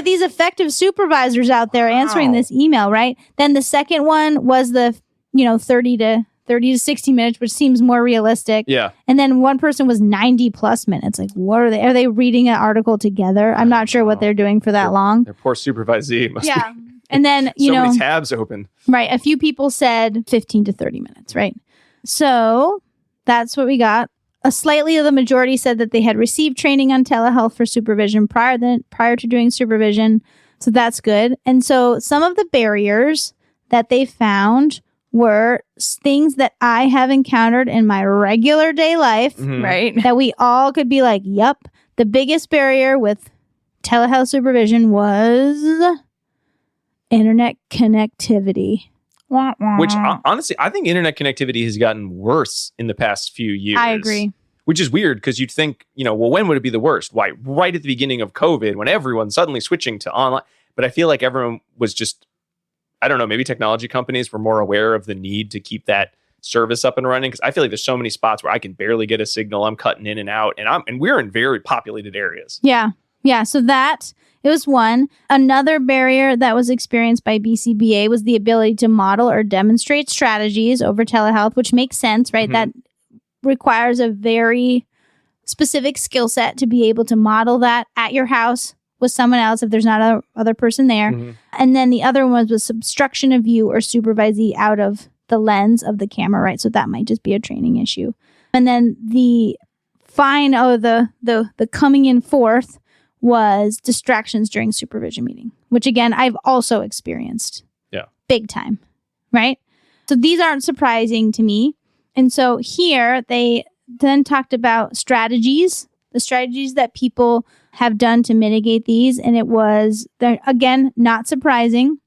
these effective supervisors out there answering this email, right? Then the second one was the 30 to 60 minutes, which seems more realistic. Yeah. And then one person was 90 plus minutes. Like, what are they? Are they reading an article together? I'm not sure what they're doing for that long. Their poor supervisee must be. And then, so many tabs open. Right. A few people said 15 to 30 minutes, right? So that's what we got. A slightly of the majority said that they had received training on telehealth for supervision prior to doing supervision. So that's good. And so some of the barriers that they found were things that I have encountered in my regular day life, Right. that we all could be like, yep. The biggest barrier with telehealth supervision was internet connectivity. Which honestly, I think internet connectivity has gotten worse in the past few years. I agree. Which is weird because you'd think, when would it be the worst? Why? Right at the beginning of COVID, when everyone's suddenly switching to online. But I feel like everyone was just, I don't know, maybe technology companies were more aware of the need to keep that service up and running. Because I feel like there's so many spots where I can barely get a signal. I'm cutting in and out, and we're in very populated areas. Yeah. Yeah. So it was one. Another barrier that was experienced by BCBA was the ability to model or demonstrate strategies over telehealth, which makes sense, right? That requires a very specific skill set to be able to model that at your house with someone else if there's not a other person there. And then the other one was obstruction of view or supervisee out of the lens of the camera, right? So that might just be a training issue. And then the coming in fourth was distractions during supervision meeting, which again, I've also experienced. Yeah. Big time, right? So these aren't surprising to me. And so here they then talked about strategies, the strategies that people have done to mitigate these. And it was, again, not surprising.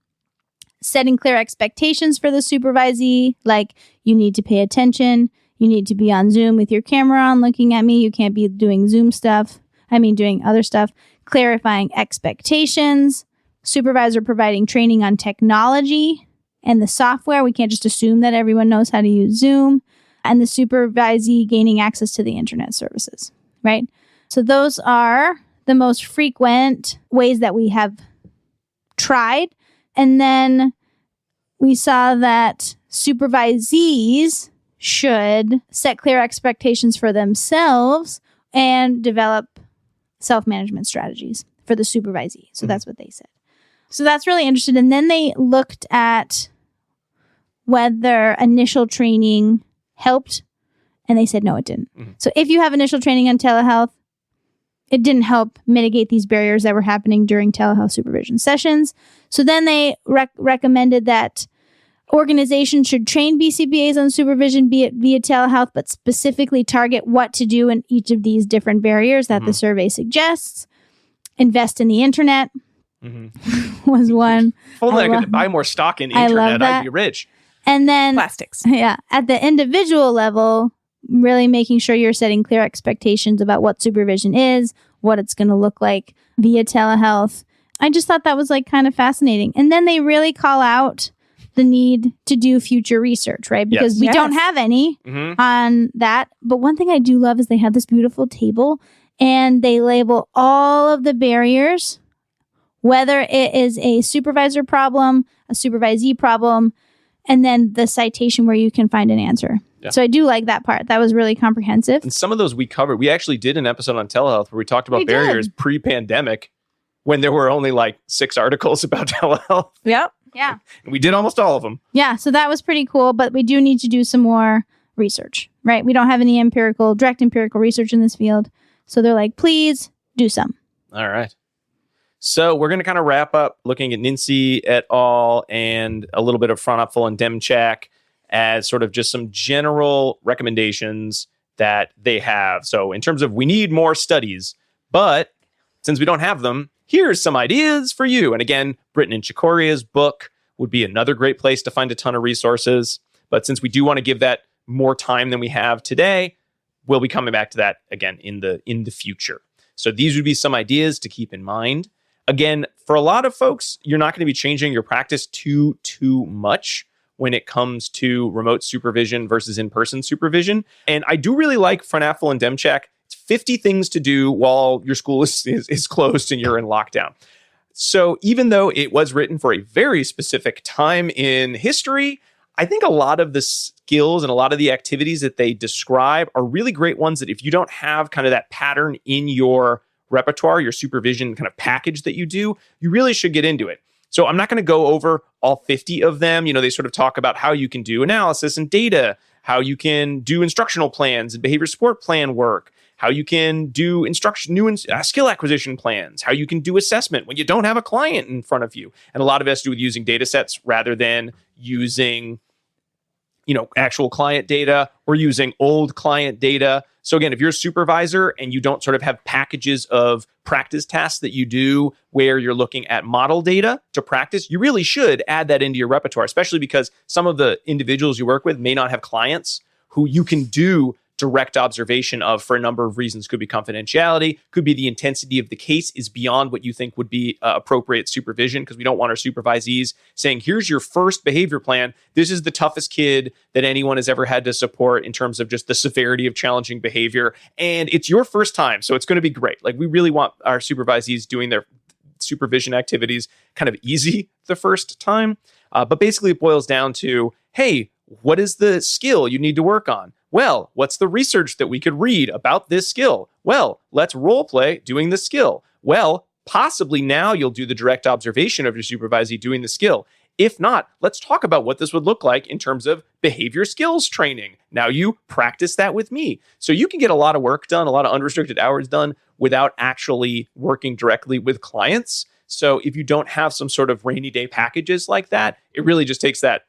Setting clear expectations for the supervisee, like you need to pay attention. You need to be on Zoom with your camera on looking at me. You can't be doing doing other stuff. Clarifying expectations. Supervisor providing training on technology and the software. We can't just assume that everyone knows how to use Zoom. And the supervisee gaining access to the internet services, right? So those are the most frequent ways that we have tried. And then we saw that supervisees should set clear expectations for themselves and develop self-management strategies for the supervisee. So that's what they said. So that's really interesting. And then they looked at whether initial training helped, and they said no, it didn't. So if you have initial training on telehealth, it didn't help mitigate these barriers that were happening during telehealth supervision sessions. So then they recommended that organizations should train BCBAs on supervision via telehealth, but specifically target what to do in each of these different barriers that the survey suggests. Invest in the internet was one. If only I could buy more stock in internet, I'd be rich. And then Plastics. Yeah, at the individual level, really making sure you're setting clear expectations about what supervision is, what it's going to look like via telehealth. I just thought that was kind of fascinating. And then they really call out the need to do future research, right? Because we don't have any on that. But one thing I do love is they have this beautiful table and they label all of the barriers, whether it is a supervisor problem, a supervisee problem, and then the citation where you can find an answer. Yeah. So I do like that part. That was really comprehensive. And some of those we covered. We actually did an episode on telehealth where we talked about barriers pre-pandemic when there were only 6 articles about telehealth. Yep. Yeah. And we did almost all of them. Yeah. So that was pretty cool. But we do need to do some more research, right? We don't have any direct empirical research in this field. So they're like, please do some. All right. So we're going to kind of wrap up looking at NINSEE et al. And a little bit of Fronopful and DemCheck as sort of just some general recommendations that they have. So in terms of we need more studies, but since we don't have them, here's some ideas for you. And again, Britton and Chikoria's book would be another great place to find a ton of resources. But since we do want to give that more time than we have today, we'll be coming back to that again in the future. So these would be some ideas to keep in mind. Again, for a lot of folks, you're not going to be changing your practice too much when it comes to remote supervision versus in-person supervision. And I do really like Fronopful and DemCheck. It's 50 things to do while your school is closed and you're in lockdown. So even though it was written for a very specific time in history, I think a lot of the skills and a lot of the activities that they describe are really great ones that if you don't have kind of that pattern in your repertoire, your supervision kind of package that you do, you really should get into it. So I'm not going to go over all 50 of them. You know, they sort of talk about how you can do analysis and data, how you can do instructional plans and behavior support plan work, how you can do skill acquisition plans, how you can do assessment when you don't have a client in front of you. And a lot of it has to do with using data sets rather than using, actual client data or using old client data. So again, if you're a supervisor and you don't sort of have packages of practice tasks that you do where you're looking at model data to practice, you really should add that into your repertoire, especially because some of the individuals you work with may not have clients who you can do direct observation of for a number of reasons. Could be confidentiality, could be the intensity of the case is beyond what you think would be appropriate supervision, because we don't want our supervisees saying, here's your first behavior plan. This is the toughest kid that anyone has ever had to support in terms of just the severity of challenging behavior. And it's your first time, so it's going to be great. Like, we really want our supervisees doing their supervision activities kind of easy the first time. But basically it boils down to, hey, what is the skill you need to work on? Well, what's the research that we could read about this skill? Well, let's role play doing the skill. Well, possibly now you'll do the direct observation of your supervisee doing the skill. If not, let's talk about what this would look like in terms of behavior skills training. Now you practice that with me. So you can get a lot of work done, a lot of unrestricted hours done without actually working directly with clients. So if you don't have some sort of rainy day packages like that, it really just takes that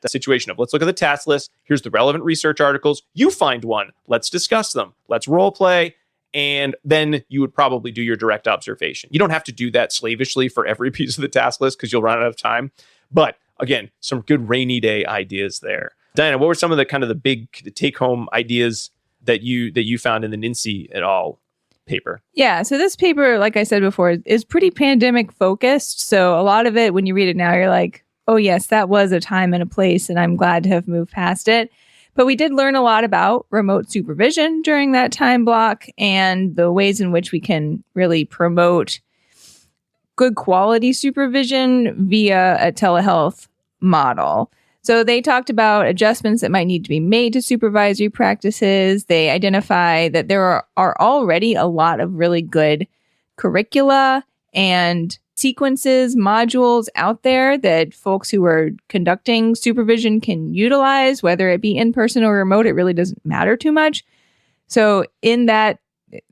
situation of, let's look at the task list. Here's the relevant research articles. You find one. Let's discuss them. Let's role play. And then you would probably do your direct observation. You don't have to do that slavishly for every piece of the task list because you'll run out of time. But again, some good rainy day ideas there. Diana, what were some of the kind of the big take home ideas that you found in the NINSEE et al. Paper? Yeah, so this paper, like I said before, is pretty pandemic focused. So a lot of it, when you read it now, you're like, oh yes, that was a time and a place, and I'm glad to have moved past it. But we did learn a lot about remote supervision during that time block and the ways in which we can really promote good quality supervision via a telehealth model. So they talked about adjustments that might need to be made to supervisory practices. They identify that there are already a lot of really good curricula and sequences, modules out there that folks who are conducting supervision can utilize, whether it be in person or remote. It really doesn't matter too much. So in that,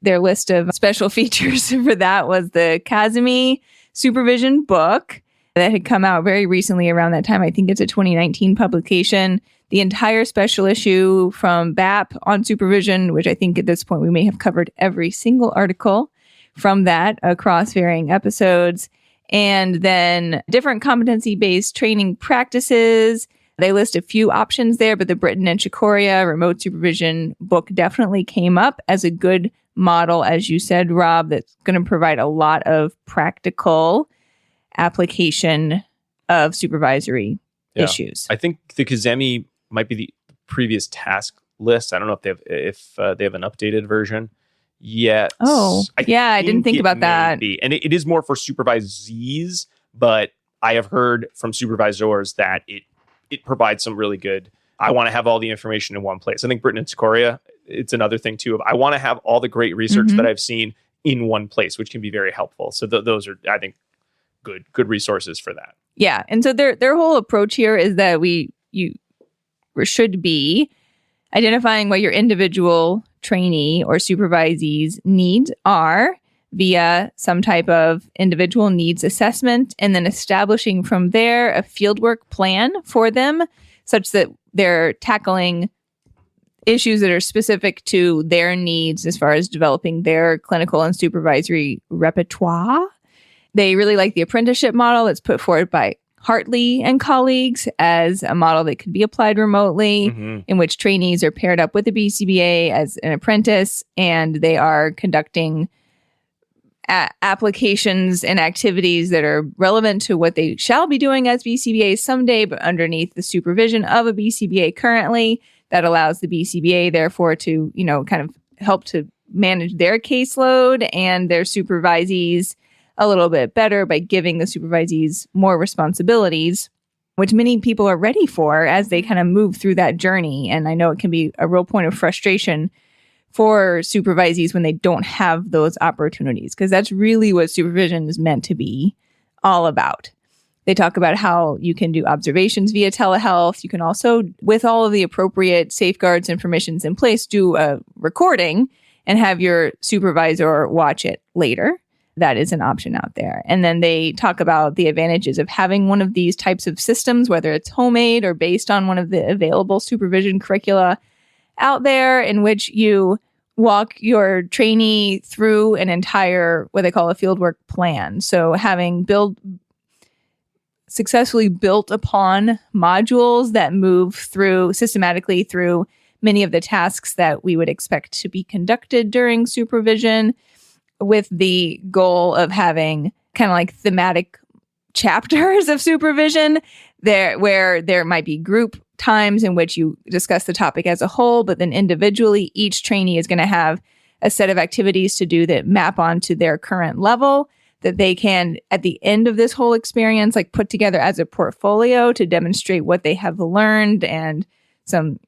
their list of special features for that was the Kazemi supervision book that had come out very recently around that time. I think it's a 2019 publication. The entire special issue from BAP on supervision, which I think at this point we may have covered every single article from that across varying episodes. And then different competency-based training practices. They list a few options there, but the Britton and Chikoria remote supervision book definitely came up as a good model, as you said, Rob, that's going to provide a lot of practical application of supervisory issues. I think the Kazemi might be the previous task list. I don't know if they have an updated version yet. Oh, I didn't think about that. And it is more for supervisees, but I have heard from supervisors that it provides some really good, I want to have all the information in one place. I think Britton and Chikoria, it's another thing too, of I want to have all the great research that I've seen in one place, which can be very helpful. So those are, I think, good resources for that. Yeah. And so their whole approach here is that you should be identifying what your individual trainee or supervisee's needs are via some type of individual needs assessment, and then establishing from there a fieldwork plan for them such that they're tackling issues that are specific to their needs as far as developing their clinical and supervisory repertoire. They really like the apprenticeship model that's put forward by Hartley and colleagues as a model that could be applied remotely, in which trainees are paired up with the BCBA as an apprentice, and they are conducting applications and activities that are relevant to what they shall be doing as BCBAs someday, but underneath the supervision of a BCBA currently. That allows the BCBA, therefore, to, kind of help to manage their caseload and their supervisees a little bit better by giving the supervisees more responsibilities, which many people are ready for as they kind of move through that journey. And I know it can be a real point of frustration for supervisees when they don't have those opportunities, because that's really what supervision is meant to be all about. They talk about how you can do observations via telehealth. You can also, with all of the appropriate safeguards and permissions in place, do a recording and have your supervisor watch it later. That is an option out there. And then they talk about the advantages of having one of these types of systems, whether it's homemade or based on one of the available supervision curricula out there, in which you walk your trainee through an entire, what they call a fieldwork plan. So having successfully built upon modules that move through systematically through many of the tasks that we would expect to be conducted during supervision, with the goal of having kind of like thematic chapters of supervision there, where there might be group times in which you discuss the topic as a whole, but then individually each trainee is going to have a set of activities to do that map onto their current level, that they can, at the end of this whole experience, like put together as a portfolio to demonstrate what they have learned and some,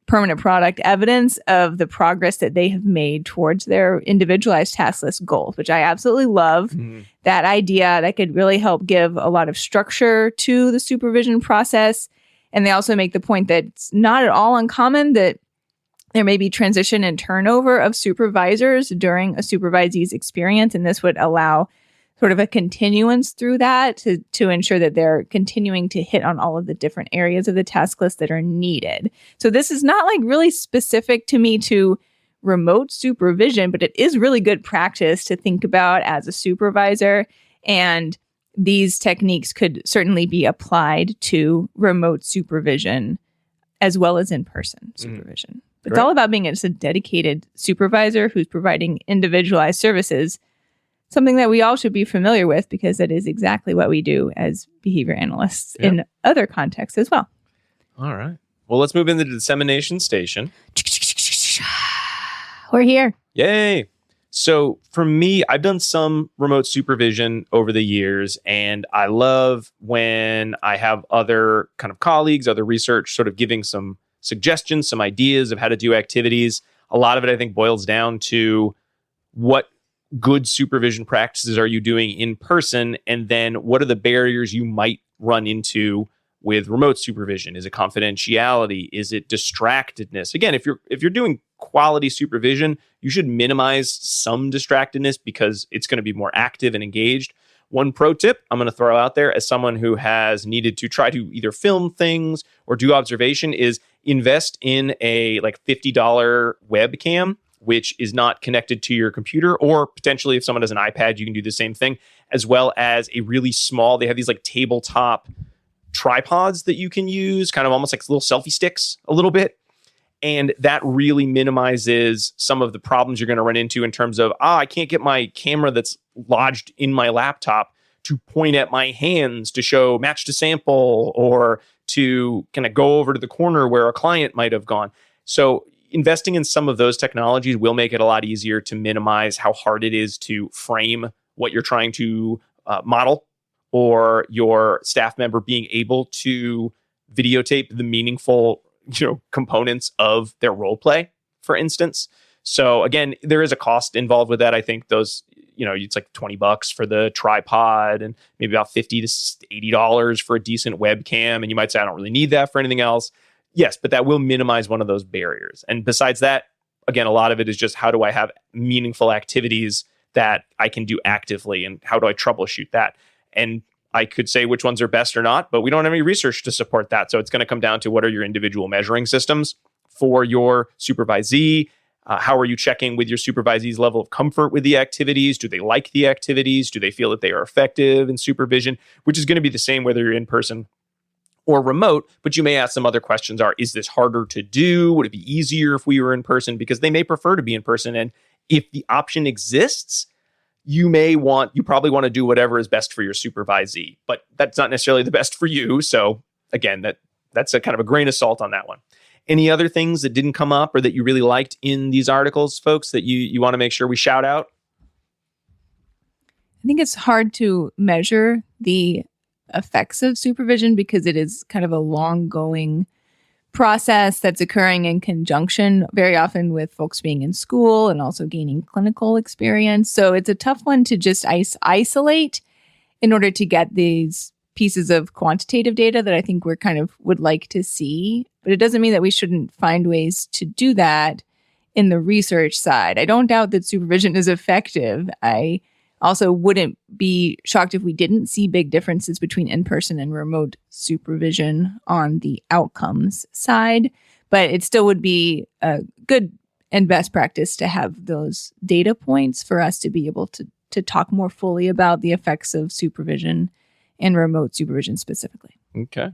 permanent product evidence of the progress that they have made towards their individualized task list goals, which I absolutely love. That idea that could really help give a lot of structure to the supervision process. And they also make the point that it's not at all uncommon that there may be transition and turnover of supervisors during a supervisee's experience, and this would allow sort of a continuance through that to ensure that they're continuing to hit on all of the different areas of the task list that are needed. So this is not like really specific to me to remote supervision, but it is really good practice to think about as a supervisor. And these techniques could certainly be applied to remote supervision as well as in-person supervision. It's all about being just a dedicated supervisor who's providing individualized services, something that we all should be familiar with, because that is exactly what we do as behavior analysts in other contexts as well. All right. Well, let's move into the dissemination station. We're here. Yay. So for me, I've done some remote supervision over the years, and I love when I have other kind of colleagues, other research sort of giving some suggestions, some ideas of how to do activities. A lot of it, I think, boils down to what good supervision practices are you doing in person, and then what are the barriers you might run into with remote supervision? Is it confidentiality? Is it distractedness? Again, if you're doing quality supervision, you should minimize some distractedness because it's going to be more active and engaged. One pro tip I'm going to throw out there as someone who has needed to try to either film things or do observation is invest in a like $50 webcam, which is not connected to your computer, or potentially if someone has an iPad, you can do the same thing, as well as a really small, they have these like tabletop tripods that you can use, kind of almost like little selfie sticks a little bit. And that really minimizes some of the problems you're going to run into in terms of, I can't get my camera that's lodged in my laptop to point at my hands to show match to sample, or to kind of go over to the corner where a client might have gone. So investing in some of those technologies will make it a lot easier to minimize how hard it is to frame what you're trying to model, or your staff member being able to videotape the meaningful, components of their role play, for instance. So again, there is a cost involved with that. I think those, it's like $20 for the tripod and maybe about $50 to $80 for a decent webcam. And you might say, I don't really need that for anything else. Yes, but that will minimize one of those barriers. And besides that, again, a lot of it is just how do I have meaningful activities that I can do actively, and how do I troubleshoot that? And I could say which ones are best or not, but we don't have any research to support that. So it's going to come down to what are your individual measuring systems for your supervisee? How are you checking with your supervisee's level of comfort with the activities? Do they like the activities? Do they feel that they are effective in supervision? Which is going to be the same whether you're in person or remote, but you may ask some other questions is this harder to do? Would it be easier if we were in person? Because they may prefer to be in person. And if the option exists, you probably want to do whatever is best for your supervisee, but that's not necessarily the best for you. So again, that's a kind of a grain of salt on that one. Any other things that didn't come up or that you really liked in these articles, folks, that you want to make sure we shout out? I think it's hard to measure the effects of supervision because it is kind of a long-going process that's occurring in conjunction very often with folks being in school and also gaining clinical experience. So it's a tough one to just isolate in order to get these pieces of quantitative data that I think we're kind of would like to see. But it doesn't mean that we shouldn't find ways to do that in the research side. I don't doubt that supervision is effective. I also wouldn't be shocked if we didn't see big differences between in-person and remote supervision on the outcomes side, but it still would be a good and best practice to have those data points for us to be able to talk more fully about the effects of supervision and remote supervision specifically. Okay.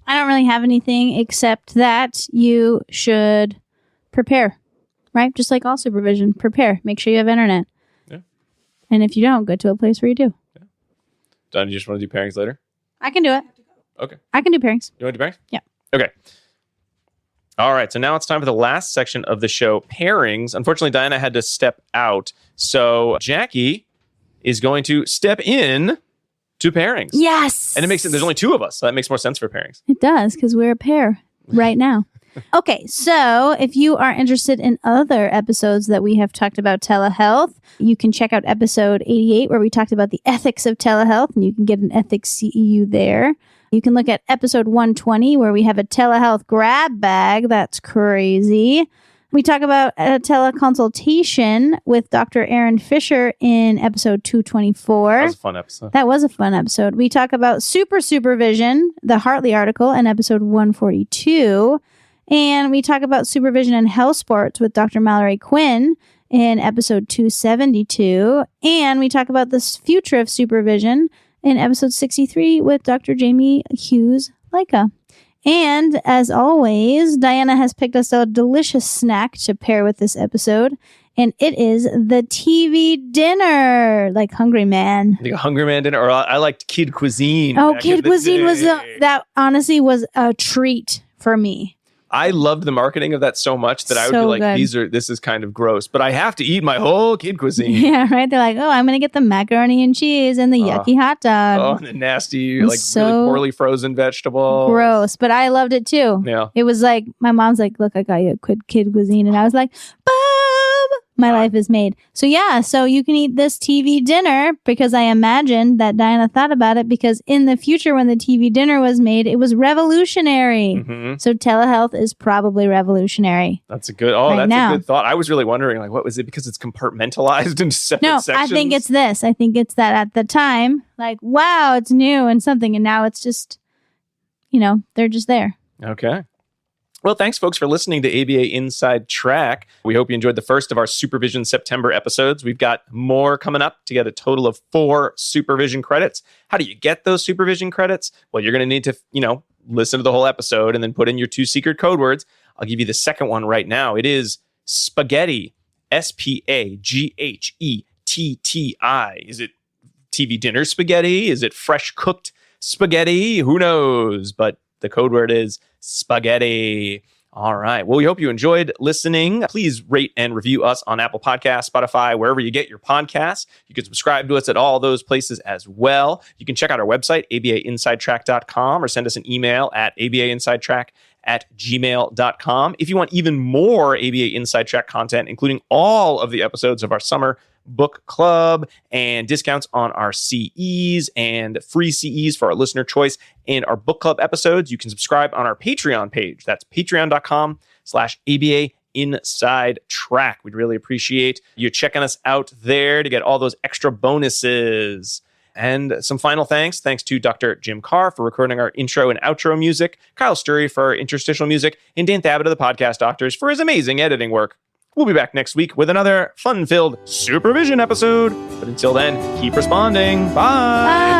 I don't really have anything except that you should prepare, right? Just like all supervision, prepare. Make sure you have internet. And if you don't, go to a place where you do. Yeah. Don, you just want to do pairings later? I can do it. Okay. I can do pairings. You want to do pairings? Yeah. Okay. All right. So now it's time for the last section of the show, pairings. Unfortunately, Diana had to step out. So Jackie is going to step in to pairings. Yes. And there's only two of us. So that makes more sense for pairings. It does, because we're a pair right now. Okay, so if you are interested in other episodes that we have talked about telehealth, you can check out episode 88 where we talked about the ethics of telehealth, and you can get an ethics CEU there. You can look at episode 120 where we have a telehealth grab bag. That's crazy. We talk about a teleconsultation with Dr. Aaron Fisher in episode 224. That was a fun episode. That was a fun episode. We talk about supervision, the Hartley article, in episode 142. And we talk about supervision in health sports with Dr. Mallory Quinn in episode 272. And we talk about the future of supervision in episode 63 with Dr. Jamie Hughes-Leica. And as always, Diana has picked us a delicious snack to pair with this episode. And it is the TV dinner, like Hungry Man. Like a Hungry Man dinner, or I liked Kid Cuisine. Oh, Kid Cuisine that honestly was a treat for me. I loved the marketing of that so much that I would be like, this is kind of gross, but I have to eat my whole Kid Cuisine. Yeah, right. They're like, oh, I'm going to get the macaroni and cheese and the yucky hot dog. Oh, and the nasty, like really poorly frozen vegetables. Gross, but I loved it too. Yeah. It was like, my mom's like, look, I got you a Kid Cuisine. And I was like, boom, my life is made. So yeah, so you can eat this TV dinner because I imagine that Diana thought about it because in the future when the TV dinner was made, it was revolutionary. Mm-hmm. So telehealth is probably revolutionary. That's a good, a good thought. I was really wondering, like, what was it? Because it's compartmentalized into separate sections? I think it's this. I think it's that at the time, like, wow, it's new and something. And now it's just, they're just there. Okay. Well, thanks, folks, for listening to ABA Inside Track. We hope you enjoyed the first of our Supervision September episodes. We've got more coming up to get a total of 4 supervision credits. How do you get those supervision credits? Well, you're going to need to, listen to the whole episode and then put in your 2 secret code words. I'll give you the second one right now. It is spaghetti, SPAGHETTI. Is it TV dinner spaghetti? Is it fresh cooked spaghetti? Who knows? But the code word is spaghetti. All right. Well, we hope you enjoyed listening. Please rate and review us on Apple Podcasts, Spotify, wherever you get your podcasts. You can subscribe to us at all those places as well. You can check out our website, abainsidetrack.com, or send us an email at abainsidetrack@gmail.com. If you want even more ABA Inside Track content, including all of the episodes of our summer book club and discounts on our CEs and free CEs for our listener choice and our book club episodes, you can subscribe on our Patreon page. That's patreon.com/ABA Inside Track. We'd really appreciate you checking us out there to get all those extra bonuses. And some final thanks. Thanks to Dr. Jim Carr for recording our intro and outro music, Kyle Sturry for our interstitial music, and Dan Thabit of the Podcast Doctors for his amazing editing work. We'll be back next week with another fun-filled supervision episode. But until then, keep responding. Bye.